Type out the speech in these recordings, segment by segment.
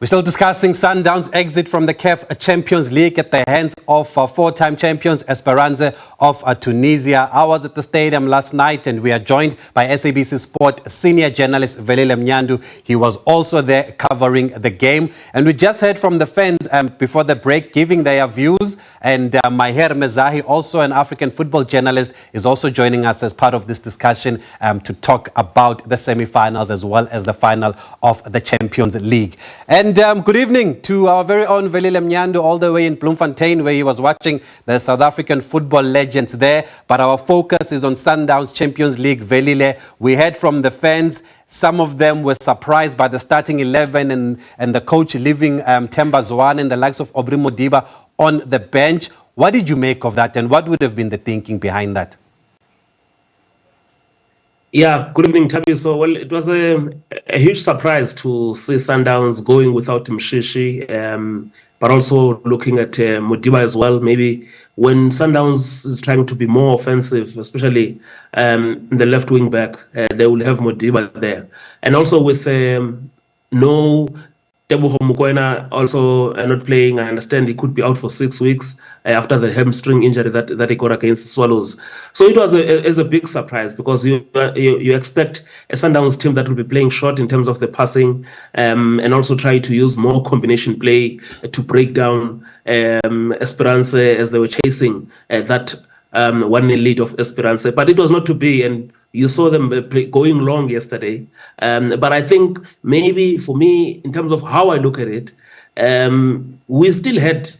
We're still discussing Sundowns' exit from the CAF Champions League at the hands of four-time champions Esperance of Tunisia. I was at the stadium last night and we are joined by SABC Sport senior journalist Velile Mnyandu. He was also there covering the game. And we just heard from the fans before the break giving their views. And Maher Mezahi, also an African football journalist, is also joining us as part of this discussion to talk about the semi-finals as well as the final of the Champions League. And good evening to our very own Velile Mnyandu, all the way in Bloemfontein, where he was watching the South African football legends there. But our focus is on Sundowns Champions League. Velile, we heard from the fans. Some of them were surprised by the starting 11 and the coach leaving Themba Zwane and the likes of Aubrey Modiba on the bench. What did you make of that, and what would have been the thinking behind that? Yeah, good evening, Tabi. So, well, it was a huge surprise to see Sundowns going without Mshishi, but also looking at Modiba as well. Maybe when Sundowns is trying to be more offensive, especially in the left wing back, they will have Modiba there. And also with no Teboho Mokoena also not playing, I understand he could be out for 6 weeks after the hamstring injury that he got against Swallows. So it was a big surprise because you expect a Sundowns team that will be playing short in terms of the passing and also try to use more combination play to break down Esperance as they were chasing that 1-0 lead of Esperance. But it was not to be, and you saw them going long yesterday. But I think maybe for me, in terms of how I look at it, we still had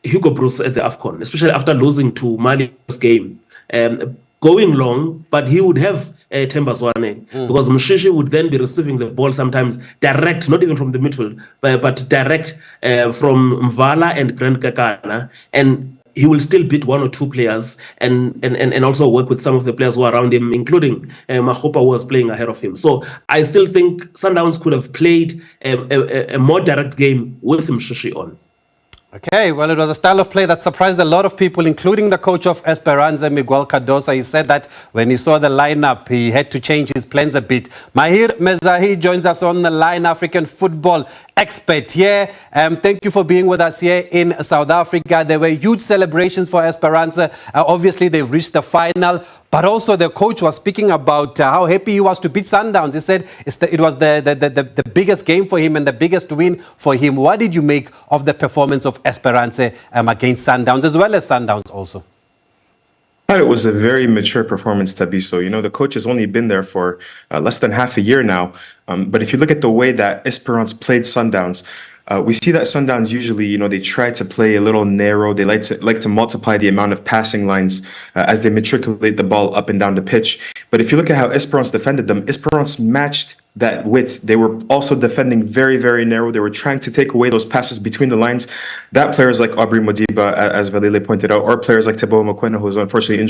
Hugo Bruce at the AFCON, especially after losing to Mali's game, going long, but he would have Themba Zwane because Mshishi would then be receiving the ball sometimes direct, not even from the midfield, but direct from Mvala and Grant Kakana, and he will still beat one or two players and also work with some of the players who are around him, including Mahopa, who was playing ahead of him. So I still think Sundowns could have played a more direct game with Mshishi on. Okay, well, it was a style of play that surprised a lot of people, including the coach of Esperance, Miguel Cardosa. He said that when he saw the lineup, he had to change his plans a bit. Maher Mezahi joins us on the line, African football expert here. Thank you for being with us here in South Africa. There were huge celebrations for Esperance. Obviously, they've reached the final. But also the coach was speaking about how happy he was to beat Sundowns. He said it was the biggest game for him and the biggest win for him. What did you make of the performance of Esperance against Sundowns, as well as Sundowns also? I thought it was a very mature performance, Tabiso. You know, the coach has only been there for less than half a year now. But if you look at the way that Esperance played Sundowns, we see that Sundowns usually, you know, they try to play a little narrow. They like to multiply the amount of passing lines as they matriculate the ball up and down the pitch. But if you look at how Esperance defended them, Esperance matched that width. They were also defending very, very narrow. They were trying to take away those passes between the lines. That players like Aubrey Modiba, as Velile pointed out, or players like Teboho Mokoena, who was unfortunately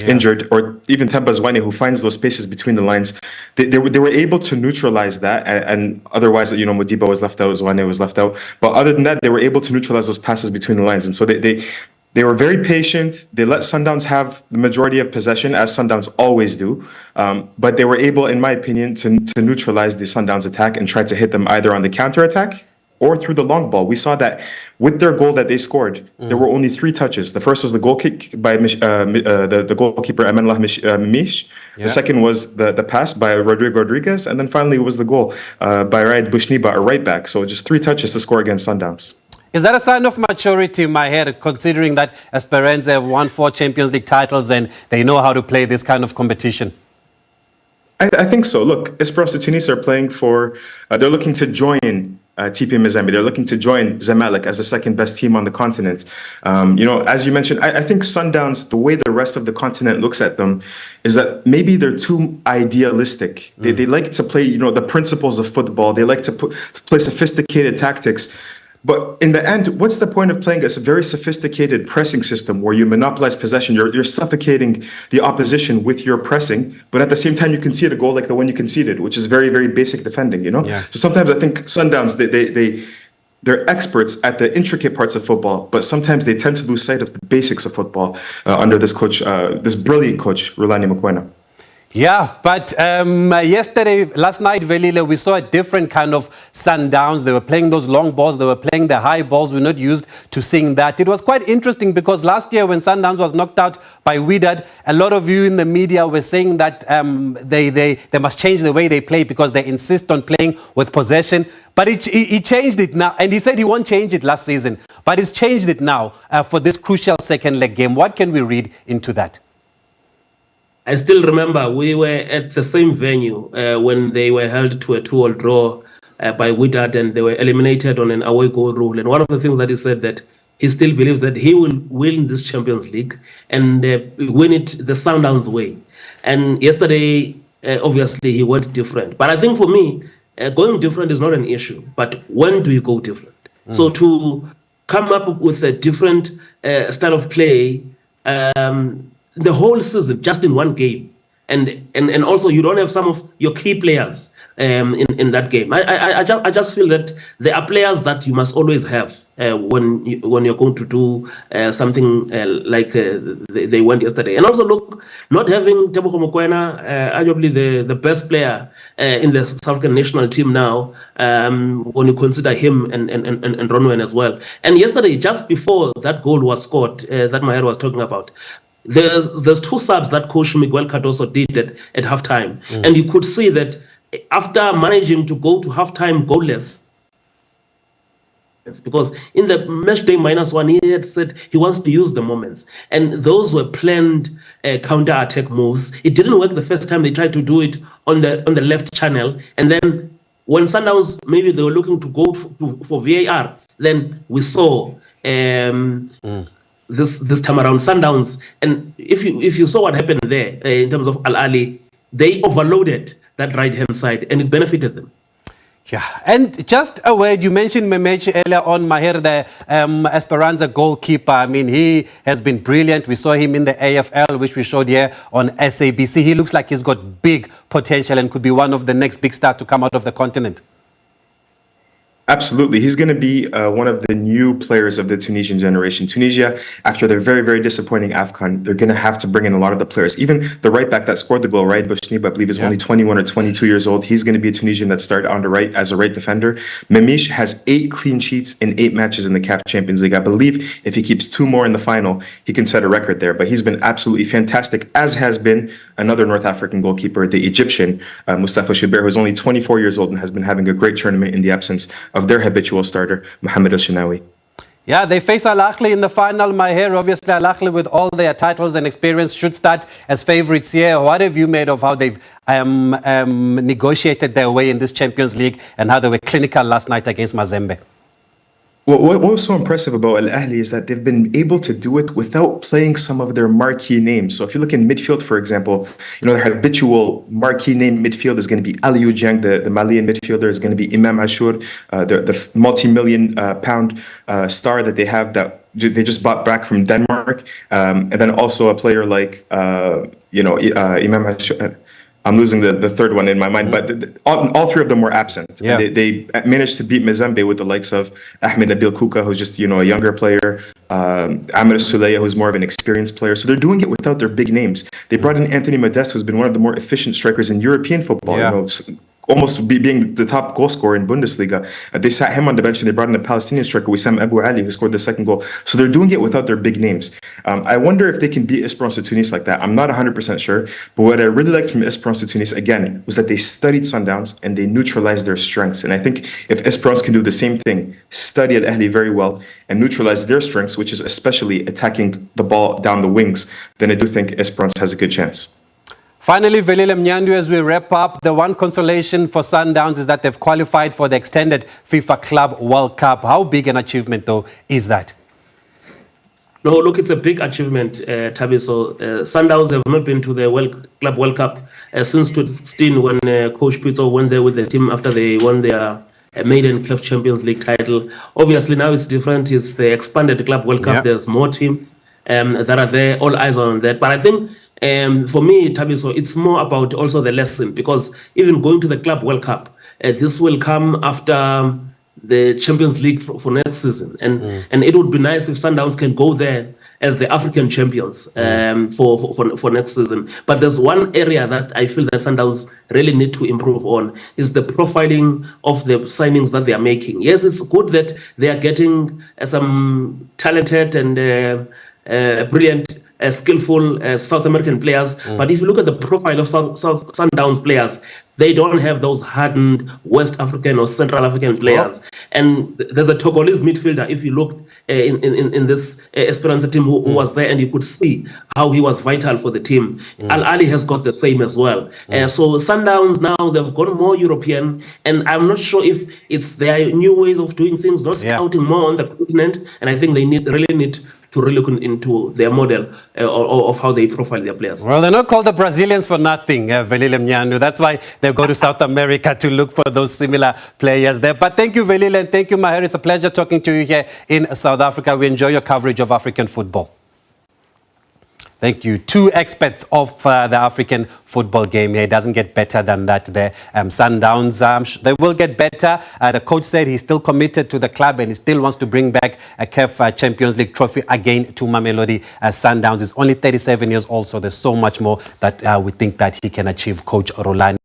injured, or even Themba Zwane, who finds those spaces between the lines. They were able to neutralize that, and otherwise, you know, Modiba was left out, Zwane was left out. But other than that, they were able to neutralize those passes between the lines. And so they were very patient. They let Sundowns have the majority of possession, as Sundowns always do. But they were able, in my opinion, to neutralize the Sundowns attack and try to hit them either on the counter-attack or through the long ball. We saw that with their goal that they scored, there were only 3 touches. The first was the goal kick by the goalkeeper, Amanullah Mish. Yeah. The second was the pass by Rodrigo Rodriguez. And then finally it was the goal by Raed Bushniba, a right back. So just 3 touches to score against Sundowns. Is that a sign of maturity in my head, considering that Esperance have won 4 Champions League titles and they know how to play this kind of competition? I think so. Look, Esperance de Tunis are playing for, they're looking to join TP Mazembe. They're looking to join Zamalek as the second best team on the continent. You know, as you mentioned, I think Sundowns, the way the rest of the continent looks at them is that maybe they're too idealistic. They like to play, you know, the principles of football. They like to play sophisticated tactics. But in the end, what's the point of playing a very sophisticated pressing system where you monopolize possession? You're suffocating the opposition with your pressing, but at the same time, you concede a goal like the one you conceded, which is very, very basic defending, you know? Yeah. So sometimes I think Sundowns, they're experts at the intricate parts of football, but sometimes they tend to lose sight of the basics of football under this coach, this brilliant coach, Velile Mnyandu. Yeah, but last night, Velile, we saw a different kind of Sundowns. They were playing those long balls. They were playing the high balls. We're not used to seeing that. It was quite interesting because last year when Sundowns was knocked out by Wydad, a lot of you in the media were saying that they must change the way they play because they insist on playing with possession. But he changed it now, and he said he won't change it last season. But he's changed it now for this crucial second leg game. What can we read into that? I still remember we were at the same venue when they were held to a 2-2 draw by Wydad, and they were eliminated on an away goal rule. And one of the things that he said that he still believes that he will win this Champions League and win it the Sundowns way. And yesterday, obviously, he went different. But I think for me, going different is not an issue. But when do you go different? So to come up with a different style of play, the whole season just in one game, and also you don't have some of your key players in that game. I just feel that there are players that you must always have when you're going to do something like they went yesterday. And also look, not having Tebogo Mokoena, arguably the best player in the South African national team now, when you consider him and Ronwen as well. And yesterday, just before that goal was scored, that Maher was talking about, there's two subs that Coach Miguel Cardoso did at halftime. And you could see that after managing to go to halftime goalless, because in the match day -1, he had said he wants to use the moments. And those were planned counter-attack moves. It didn't work the first time they tried to do it on the left channel. And then when Sundowns, maybe they were looking to go for VAR, then we saw this time around Sundowns. And if you saw what happened there in terms of Al Ahly, they overloaded that right-hand side and it benefited them. Yeah, and just a word, you mentioned Memechi earlier on, Maher, the Esperanza goalkeeper. I mean, he has been brilliant. We saw him in the AFL, which we showed here on SABC. He looks like he's got big potential and could be one of the next big stars to come out of the continent. Absolutely. He's going to be one of the new players of the Tunisian generation. Tunisia, after their very, very disappointing AFCON, they're going to have to bring in a lot of the players. Even the right back that scored the goal, right, Bouchnib, I believe, is only 21 or 22 years old. He's going to be a Tunisian that started on the right as a right defender. Memish has 8 clean sheets in 8 matches in the CAF Champions League. I believe if he keeps 2 more in the final, he can set a record there. But he's been absolutely fantastic, as has been another North African goalkeeper, the Egyptian, Mustafa Chouber, who's only 24 years old and has been having a great tournament in the absence of their habitual starter, Mohamed El-Shenawi. Yeah, they face Al Ahly in the final, Maher. Obviously, Al Ahly, with all their titles and experience, should start as favourites here. What have you made of how they've negotiated their way in this Champions League and how they were clinical last night against Mazembe? Well, what was so impressive about Al Ahly is that they've been able to do it without playing some of their marquee names. So if you look in midfield, for example, their habitual marquee name midfield is going to be Aliou Dieng, the Malian midfielder, is going to be Imam Ashour, the multi-million pound star that they have that they just bought back from Denmark. And then also a player like, Imam Ashour. I'm losing the third one in my mind, but all 3 of them were absent. Yeah. They managed to beat Mazembe with the likes of Ahmed Nabil Kuka, who's just a younger player, Amr Suleya, who's more of an experienced player. So they're doing it without their big names. They brought in Anthony Modeste, who's been one of the more efficient strikers in European football. Yeah. Almost being the top goal scorer in Bundesliga. They sat him on the bench and they brought in a Palestinian striker, Wissam Abu Ali, who scored the second goal. So they're doing it without their big names. I wonder if they can beat Esperance de Tunis like that. I'm not 100% sure. But what I really liked from Esperance de Tunis, again, was that they studied Sundowns and they neutralized their strengths. And I think if Esperance can do the same thing, study Al Ahly very well, and neutralize their strengths, which is especially attacking the ball down the wings, then I do think Esperance has a good chance. Finally, Velile Mnyandu, as we wrap up, the one consolation for Sundowns is that they've qualified for the extended FIFA Club World Cup. How big an achievement, though, is that? No, look, it's a big achievement, Tabi. So Sundowns have not been to the Club World Cup since 2016 when Coach Pitso went there with the team after they won their maiden CAF Champions League title. Obviously, now it's different. It's the expanded Club World Cup. Yeah. There's more teams that are there, all eyes on that. But I think for me, Tabi, so it's more about also the lesson, because even going to the Club World Cup, this will come after the Champions League for next season. And it would be nice if Sundowns can go there as the African champions for next season. But there's one area that I feel that Sundowns really need to improve on is the profiling of the signings that they are making. Yes, it's good that they are getting some talented and brilliant, skillful South American players. But if you look at the profile of South Sundowns players, they don't have those hardened West African or Central African players. And there's a Togolese midfielder, if you look in this Esperance team who was there, and you could see how he was vital for the team. Al Ali has got the same as well. So Sundowns now, they've gone more European, and I'm not sure if it's their new ways of doing things, not scouting more on the continent, and I think they really need to really look into their model of how they profile their players. Well, they're not called the Brazilians for nothing, Velile Mnyandu. That's why they go to South America to look for those similar players there. But thank you, Velile, and thank you, Maher. It's a pleasure talking to you here in South Africa. We enjoy your coverage of African football. Thank you. Two experts of the African football game here. It doesn't get better than that there. Sundowns, they will get better. The coach said he's still committed to the club and he still wants to bring back a CAF Champions League trophy again to Mamelodi. Sundowns is only 37 years old, so there's so much more that we think that he can achieve, Coach Rolani.